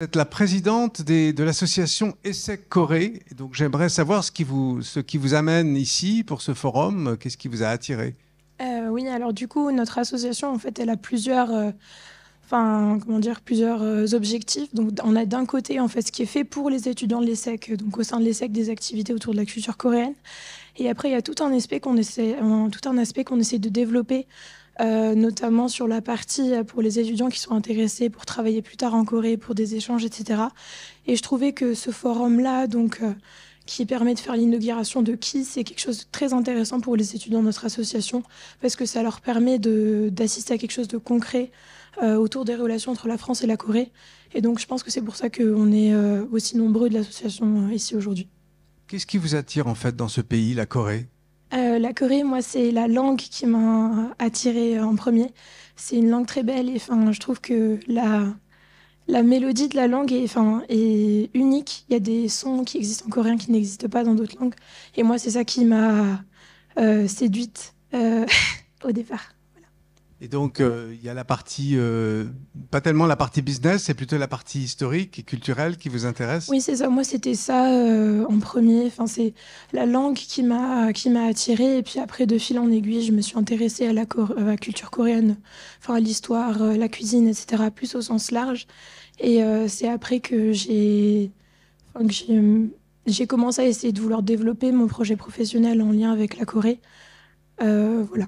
Vous êtes la présidente de l'association ESSEC Corée. Et donc, j'aimerais savoir ce qui vous amène ici pour ce forum. Qu'est-ce qui vous a attiré? Oui, alors du coup, notre association, en fait, elle a plusieurs, comment dire, plusieurs objectifs. Donc, on a d'un côté, en fait, ce qui est fait pour les étudiants de l'ESSEC, donc au sein de l'ESSEC, des activités autour de la culture coréenne. Et après, il y a tout un aspect tout un aspect qu'on essaie de développer, notamment sur la partie pour les étudiants qui sont intéressés pour travailler plus tard en Corée, pour des échanges, etc. Et je trouvais que ce forum-là, qui permet de faire l'inauguration de KI, c'est quelque chose de très intéressant pour les étudiants de notre association, parce que ça leur permet d'assister à quelque chose de concret autour des relations entre la France et la Corée. Et donc, je pense que c'est pour ça qu'on est aussi nombreux de l'association ici aujourd'hui. Qu'est-ce qui vous attire en fait dans ce pays, la Corée? La Corée, moi, c'est la langue qui m'a attirée en premier. C'est une langue très belle et je trouve que la mélodie de la langue est unique. Il y a des sons qui existent en coréen qui n'existent pas dans d'autres langues. Et moi, c'est ça qui m'a séduite au départ. Et donc, il y a la partie, pas tellement la partie business, c'est plutôt la partie historique et culturelle qui vous intéresse? Oui, c'est ça. Moi, c'était ça en premier. C'est la langue qui m'a attirée. Et puis après, de fil en aiguille, je me suis intéressée à la culture coréenne, à l'histoire, la cuisine, etc., plus au sens large. Et c'est après que j'ai commencé à essayer de vouloir développer mon projet professionnel en lien avec la Corée. Voilà.